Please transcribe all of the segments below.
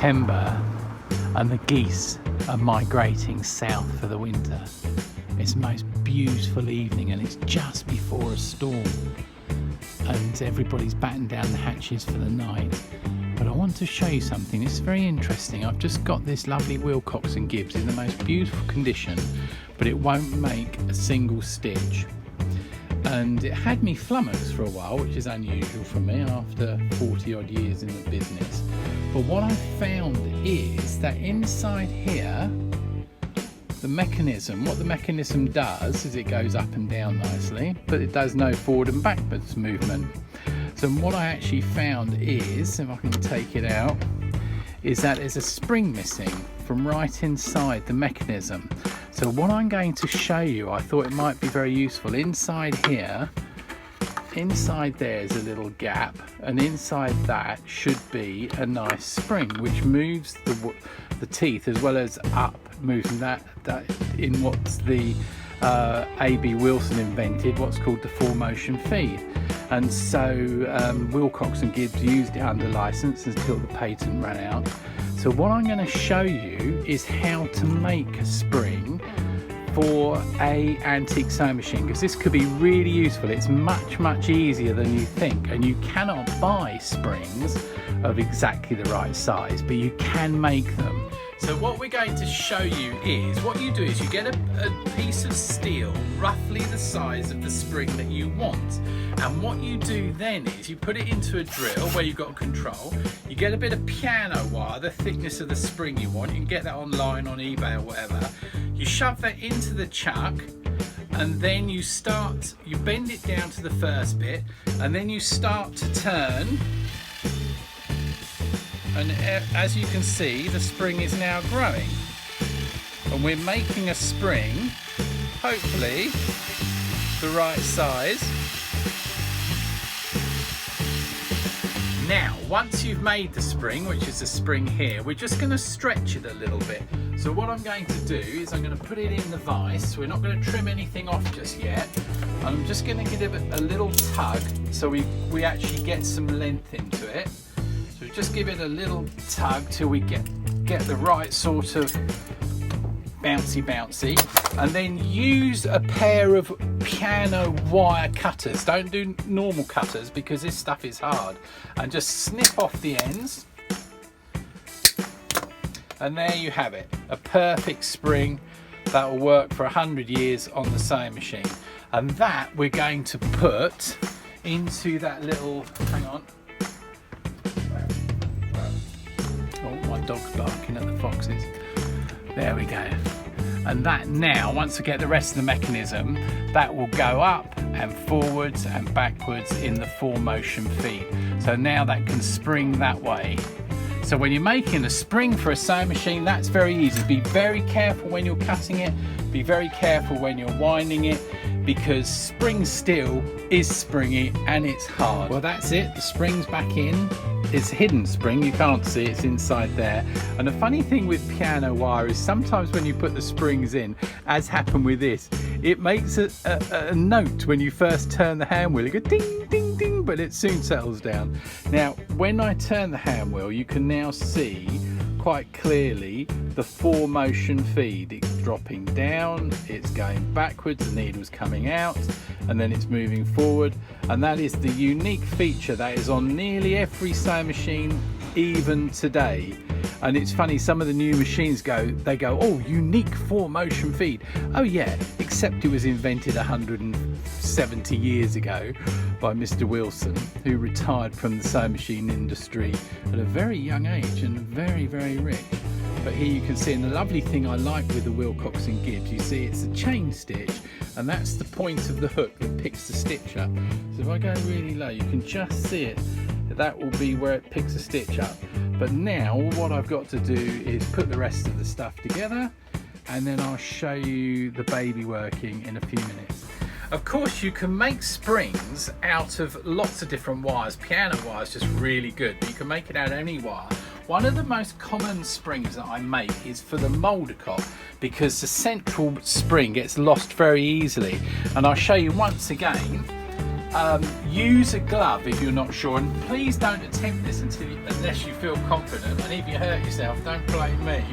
September and the geese are migrating south for the winter. It's the most beautiful evening and it's just before a storm and everybody's battened down the hatches for the night. But I want to show you something. It's very interesting. I've just got this lovely Willcox Gibbs in the most beautiful condition, but it won't make a single stitch. And it had me flummoxed for a while, which is unusual for me after 40 odd years in the business. But what I found is that inside here, what the mechanism does is it goes up and down nicely, but it does no forward and backwards movement. So what I actually found is, if I can take it out, is that there's a spring missing from right inside the mechanism. So what I'm going to show you, I thought it might be very useful. Inside here, inside there is a little gap, and inside that should be a nice spring which moves the teeth as well as up, moving that in what's the A.B. Wilson invented, what's called the 4-motion feed. And so Willcox Gibbs used it under license until the patent ran out. So what I'm going to show you is how to make a spring for a antique sewing machine, because this could be really useful. It's much easier than you think, and you cannot buy springs of exactly the right size, but you can make them. So what we're going to show you is, what you do is you get a piece of steel roughly the size of the spring that you want, and what you do then is you put it into a drill where you've got control. You get a bit of piano wire, the thickness of the spring you want. You can get that online on eBay or whatever. You shove that into the chuck, and then you bend it down to the first bit, and then you start to turn. And as you can see, the spring is now growing, and we're making a spring, hopefully the right size. Now, once you've made the spring, which is the spring here, we're just going to stretch it a little bit. So what I'm going to do is I'm going to put it in the vise. We're not going to trim anything off just yet. I'm just going to give it a little tug so we actually get some length into it. So just give it a little tug till we get the right sort of bouncy, and then use a pair of piano wire cutters. Don't do normal cutters because this stuff is hard, and just snip off the ends, and there you have it, a perfect spring that will work for 100 years on the sewing machine. And that we're going to put into that little, hang on, oh, my dog's barking at the foxes. There we go. And that now, once we get the rest of the mechanism, that will go up and forwards and backwards in the 4-motion feed. So now that can spring that way. So when you're making a spring for a sewing machine, that's very easy. Be very careful when you're cutting it. Be very careful when you're winding it, because spring steel is springy and it's hard. Well, that's it. The spring's back in. It's a hidden spring, you can't see, it's inside there. And the funny thing with piano wire is sometimes when you put the springs in, as happened with this, it makes a note when you first turn the hand wheel. It goes ding, ding, ding, but it soon settles down. Now, when I turn the hand wheel, you can now see quite clearly the 4-motion feed. It's dropping down, it's going backwards, the needle's coming out, and then it's moving forward. And that is the unique feature that is on nearly every sewing machine even today. And it's funny, some of the new machines go, oh, unique 4-motion feed. Oh yeah, except it was invented 170 years ago by Mr. Wilson, who retired from the sewing machine industry at a very young age and very rich. But here you can see, and the lovely thing I like with the Willcox Gibbs, you see it's a chain stitch, and that's the point of the hook that picks the stitch up. So if I go really low, you can just see it. That will be where it picks a stitch up. But now what I've got to do is put the rest of the stuff together, and then I'll show you the baby working in a few minutes. Of course, you can make springs out of lots of different wires. Piano wire is just really good, but you can make it out of any wire. One of the most common springs that I make is for the moulder cop, because the central spring gets lost very easily. And I'll show you once again use a glove if you're not sure, and please don't attempt this unless you feel confident, and if you hurt yourself, don't blame me.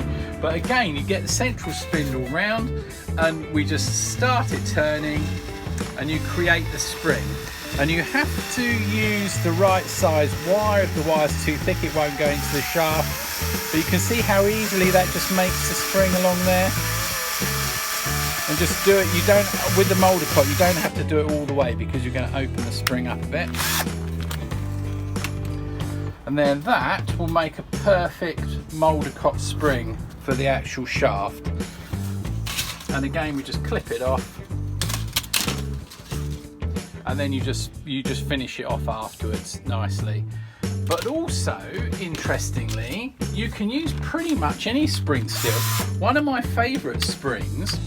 But again, you get the central spindle round and we just start it turning and you create the spring. And you have to use the right size wire. If the wire's too thick, it won't go into the shaft. But you can see how easily that just makes the spring along there. And just do it, you don't, with the Moldicott, you don't have to do it all the way because you're going to open the spring up a bit. And then that will make a perfect Moldicott spring for the actual shaft. And again, we just clip it off. And then you just finish it off afterwards nicely. But also, interestingly, you can use pretty much any spring steel. One of my favourite springs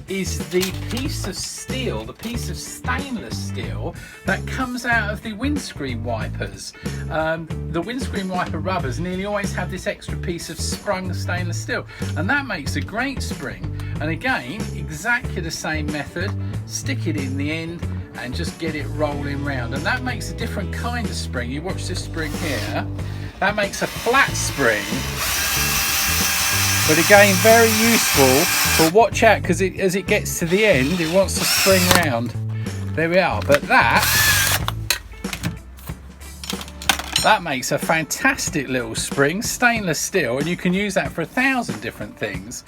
is the piece of steel, the piece of stainless steel that comes out of the windscreen wipers. The windscreen wiper rubbers nearly always have this extra piece of sprung stainless steel, and that makes a great spring. And again, exactly the same method, stick it in the end and just get it rolling round, and that makes a different kind of spring. You watch this spring here, that makes a flat spring. But again, very useful, but watch out, because as it gets to the end, it wants to spring round. There we are. But that makes a fantastic little spring, stainless steel, and you can use that for 1,000 different things.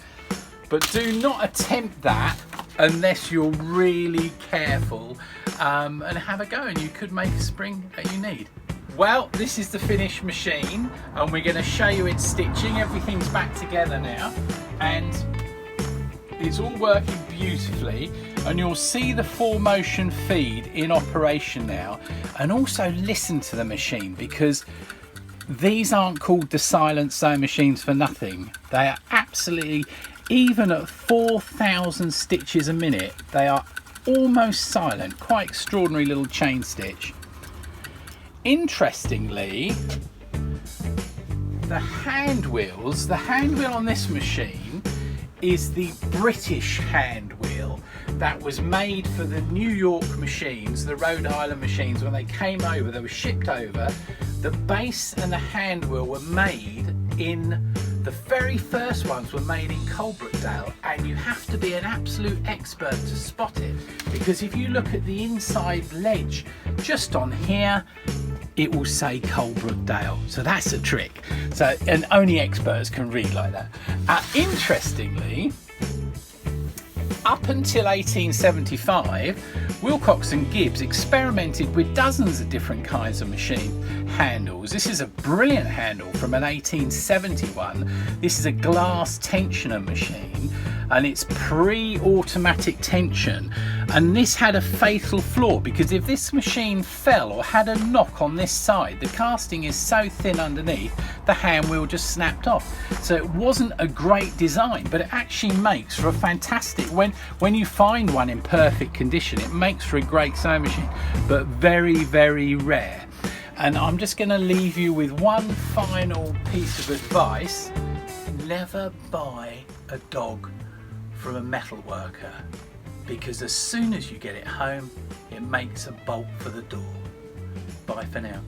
But do not attempt that unless you're really careful, and have a go, and you could make a spring that you need. Well, this is the finished machine, and we're going to show you its stitching. Everything's back together now, and it's all working beautifully, and you'll see the 4Motion feed in operation now. And also listen to the machine, because these aren't called the silent sewing machines for nothing. They are absolutely, even at 4,000 stitches a minute, they are almost silent. Quite extraordinary little chain stitch. Interestingly, the hand wheel on this machine is the British hand wheel that was made for the New York machines, the Rhode Island machines. When they came over, they were shipped over. The base and the hand wheel were made in, the very first ones were made in Coalbrookdale, and you have to be an absolute expert to spot it, because if you look at the inside ledge just on here, it will say Coalbrookdale. So that's a trick. So, and only experts can read like that. Interestingly, up until 1875, Willcox and Gibbs experimented with dozens of different kinds of machine handles. This is a brilliant handle from an 1871. This is a glass tensioner machine, and it's pre-automatic tension. And this had a fatal flaw, because if this machine fell or had a knock on this side, the casting is so thin underneath, the hand wheel just snapped off. So it wasn't a great design, but it actually makes for a fantastic, when you find one in perfect condition, it makes for a great sewing machine, but very, very rare. And I'm just going to leave you with one final piece of advice. Never buy a dog from a metal worker, because as soon as you get it home, it makes a bolt for the door. Bye for now.